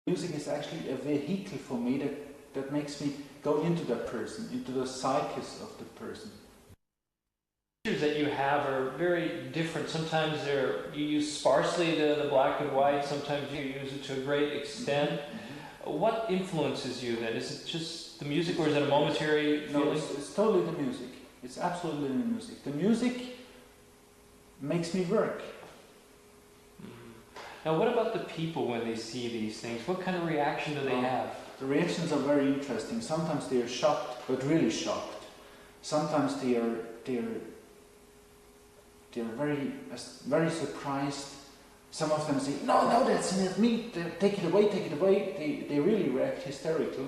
Music is actually a vehicle for me that makes me go into that person, into the psyche of the person. Pictures that you have are very different. Sometimes you use sparsely the black and white, sometimes you use it to a great extent. Mm-hmm. What influences you then? Is it just the music, or is it a momentary feeling? No, it's totally the music. It's absolutely the music. The music makes me work. Now, what about the people when they see these things? What kind of reaction do they have? The reactions are very interesting. Sometimes they are shocked, but really shocked. Sometimes they are very surprised. Some of them say, "No, that's not me. Take it away." They really react hysterical.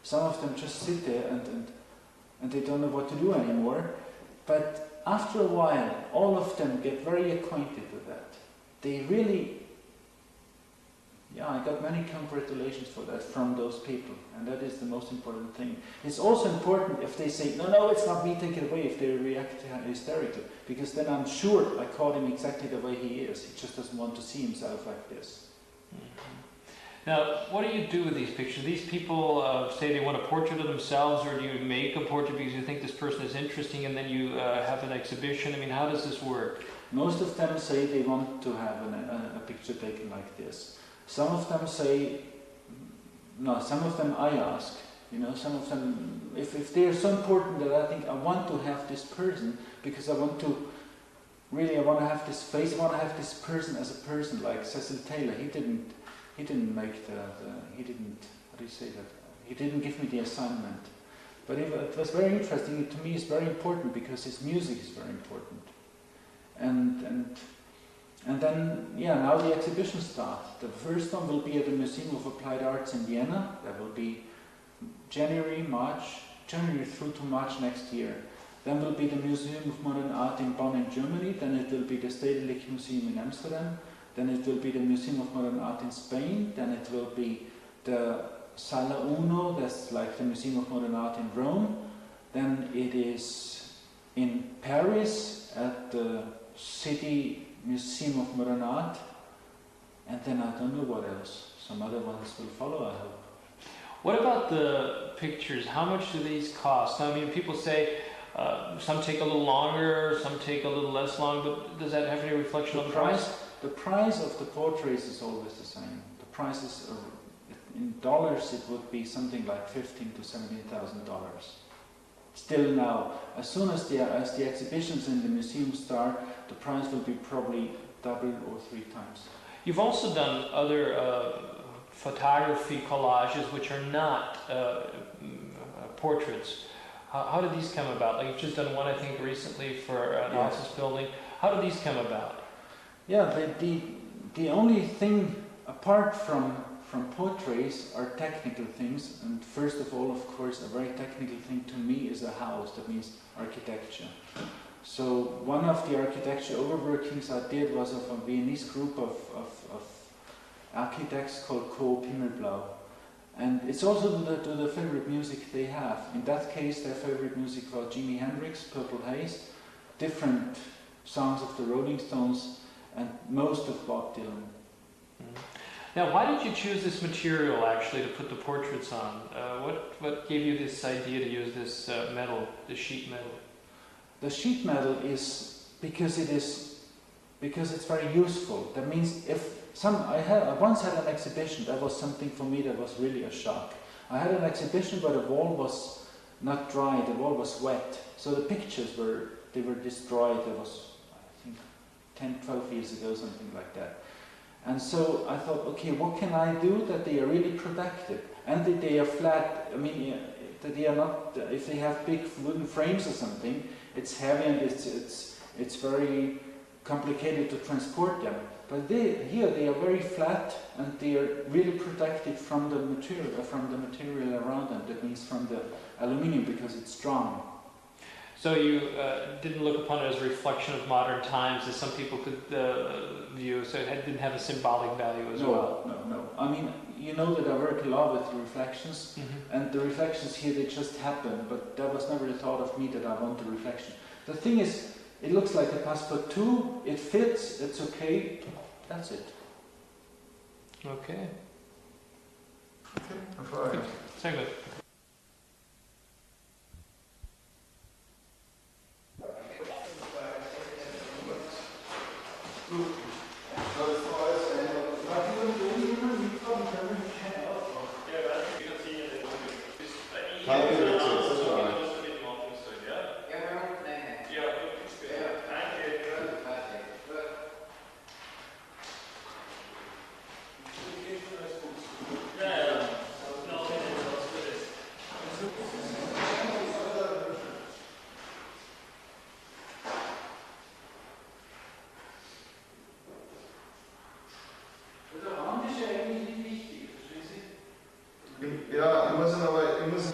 Some of them just sit there and they don't know what to do anymore. But after a while, all of them get very acquainted with that. They really. Yeah, I got many congratulations for that from those people, and that is the most important thing. It's also important if they say, no, it's not me, take it away, if they react hysterical, because then I'm sure I caught him exactly the way he is. He just doesn't want to see himself like this. Mm-hmm. Now, what do you do with these pictures? These people say they want a portrait of themselves, or do you make a portrait because you think this person is interesting and then you have an exhibition? I mean, how does this work? Most of them say they want to have a picture taken like this. Some of them say, no, some of them I ask, some of them, if they are so important that I think I want to have this person, because I want to have this face, I want to have this person as a person, like Cecil Taylor. He didn't make he didn't give me the assignment. But it was very interesting. To me, it's very important because his music is very important. And then, now the exhibitions start. The first one will be at the Museum of Applied Arts in Vienna. That will be January through to March next year. Then will be the Museum of Modern Art in Bonn in Germany. Then it will be the Stedelijk Museum in Amsterdam. Then it will be the Museum of Modern Art in Spain. Then it will be the Sala Uno, that's like the Museum of Modern Art in Rome. Then it is in Paris at the City Museum of Modern Art, and then I don't know what else. Some other ones will follow, I hope. What about the pictures? How much do these cost? I mean, people say some take a little longer, some take a little less long, but does that have any reflection on the price? The price of the portraits is always the same. The prices in dollars, it would be something like $15,000 to $17,000. Still now, as soon as the exhibitions in the museum start, the price will be probably double or 3 times. You've also done other photography collages which are not portraits. How did these come about? Like you've just done one, I think, recently for an office building. How did these come about? Yeah, the only thing apart from portraits are technical things, and first of all, of course, a very technical thing to me is a house. That means architecture. So one of the architecture overworkings I did was of a Viennese group of architects called Coop Himmelblau, and it's also to the favorite music they have. In that case, their favorite music was Jimi Hendrix, Purple Haze, different songs of the Rolling Stones, and most of Bob Dylan. Mm-hmm. Now, why did you choose this material, actually, to put the portraits on? What gave you this idea to use this metal, the sheet metal? The sheet metal is because it's very useful. That means I once had an exhibition. That was something for me that was really a shock. I had an exhibition, but the wall was not dry. The wall was wet, so the pictures were destroyed. That was, I think, 10, 12 years ago, something like that. And so I thought, okay, what can I do that they are really protected and that they are flat? I mean, that they are not. If they have big wooden frames or something, it's heavy and it's very complicated to transport them. But here they are very flat and they are really protected from the material around them. That means from the aluminium, because it's strong. So you didn't look upon it as a reflection of modern times, as some people could view, so it didn't have a symbolic value as well? No. I mean, you know that I work a lot with reflections, and the reflections here, they just happen, but that was never the thought of me that I want a reflection. The thing is, it looks like a Passport 2, it fits, it's okay, that's it. Okay. Okay, hervorragend. Sehr gut. Ja, ich muss ihn aber, ich muss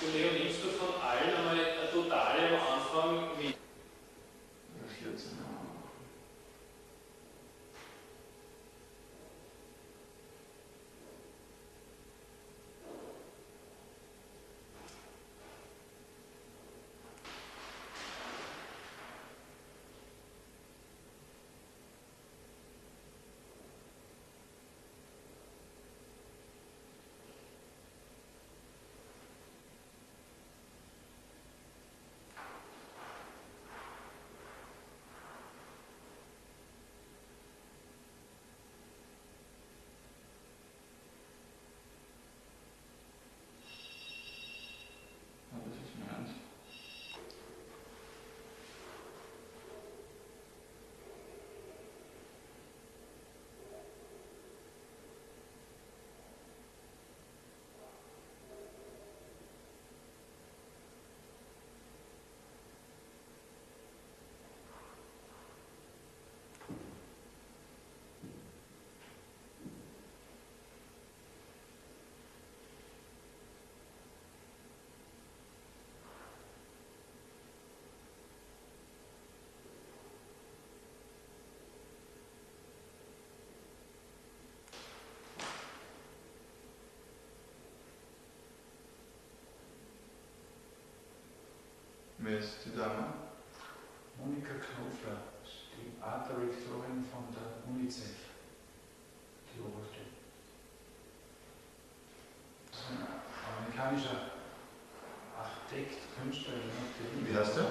Leo, nimmst du von allen einmal eine totale am Anfang mit? 14. Das ist mir ernst. Wer ist die Dame? Monika Knofler, die Artdirektorin von der UNICEF, die oberste. Das ist ein amerikanischer Architekt, Künstler, Wie heißt der?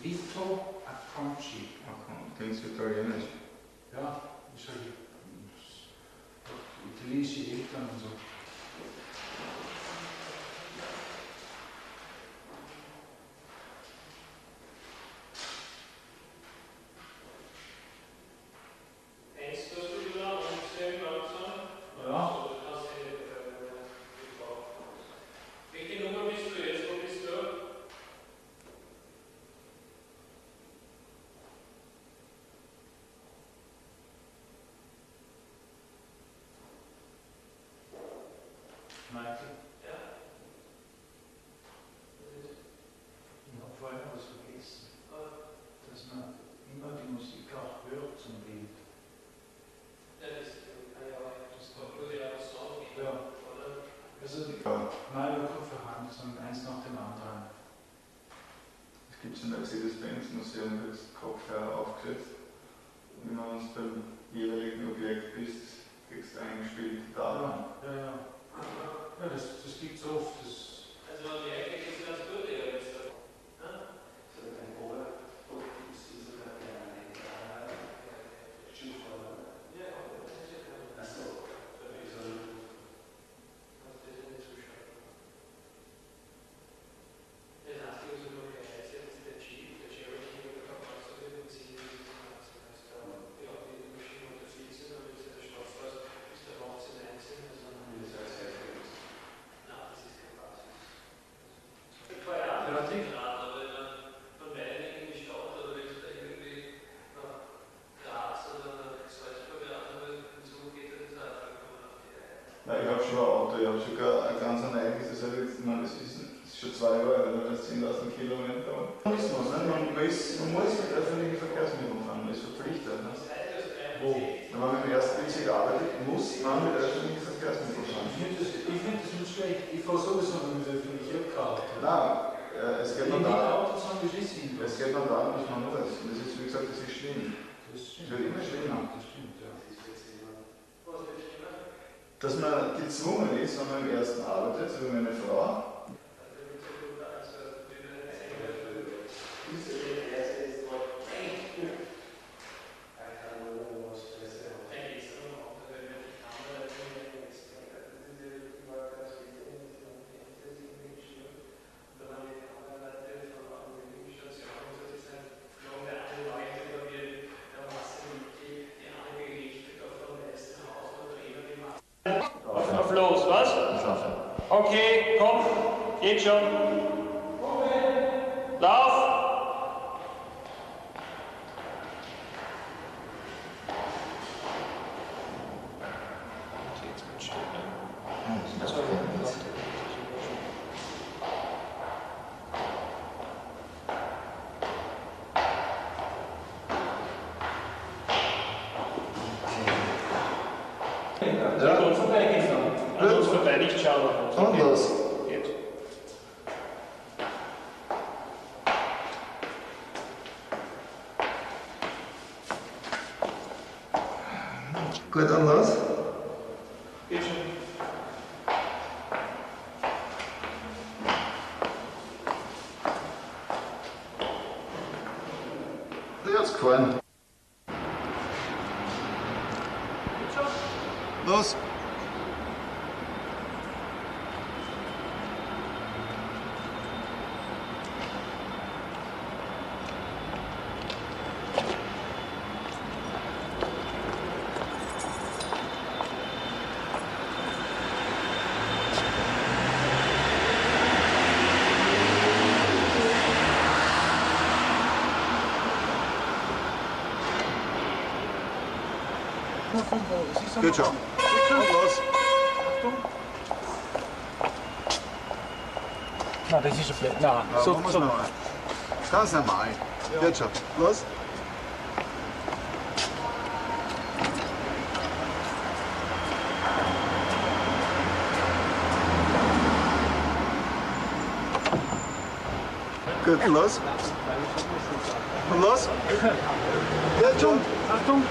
Vito Acconci. Klingt italienisch. Ja, ist halt italienische Eltern und so. Michael? Ja. Ich habe vorher was vergessen, dass man immer die Musik auch hört zum Bild. Ja, das würde ja was sagen. Ja. Also nein, Kupferhand, sondern eins nach dem anderen. Es gibt im Mercedes-Benz-Museum wird Kopfhörer aufgesetzt. Und wenn man uns beim jeweiligen Objekt bist, kriegst du eingespielt Daten. Ja. Ja, das gibt es oft. Also die Ecke ist ganz gut, ja, jetzt. Nein, ich habe schon ein Auto, ich habe sogar ein ganz eigenes, das ist schon 2 Jahre, weil das 10.000 Kilometer. Man muss mit öffentlichen Verkehrsmitteln fahren, man ist verpflichtet. Ne? Wo? Wenn man mit dem ersten Bezirk arbeitet, muss man mit öffentlichen Verkehrsmitteln fahren. Ich finde das nicht schlecht, ich fahre sowieso mit öffentlichen Auto. Nein, es geht noch darum, dass man muss. Und das ist, wie gesagt, das ist schlimm. Das wird immer schlimmer. Das stimmt, ja. Dass man gezwungen ist, wenn man im ersten arbeitet, so wie meine Frau. Auf los, was? Okay, komm, geht schon. Lauf! Ja. An uns vorbei, nicht schauen. Und los. Geht. Gut, und los. Geht schon. Der hat's gefallen. Los. Gut schon. Und los. Na, das ist ein Blöd. Nein, Ja, so, machen wir's so. noch mal. Ganz normal. Gut schon. Los. Gut, und los. Und los. Jetzt schon. Achtung!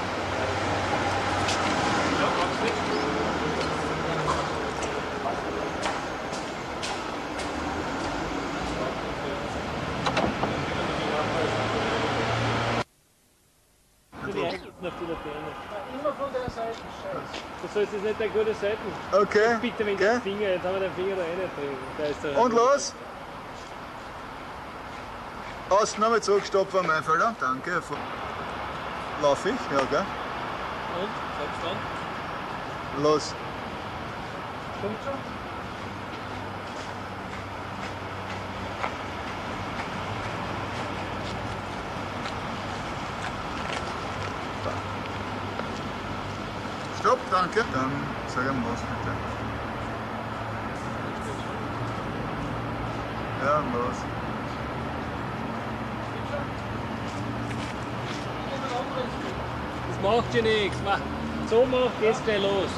Immer von der Seite, scheiße. Du sollst jetzt nicht eine gute Seite. Okay. Bitte, wenn Okay. den Finger, jetzt haben wir den Finger da rein. Da ist der. Und los. Außen nochmal zurückstoppen, mein Felder. Danke. Lauf ich? Ja, gell? Und? Sagst du dann? Los. Kommt schon? Stopp, danke. Dann sag ihm los, bitte. Ja, los. Das macht ja nichts. So macht, geht's gleich los.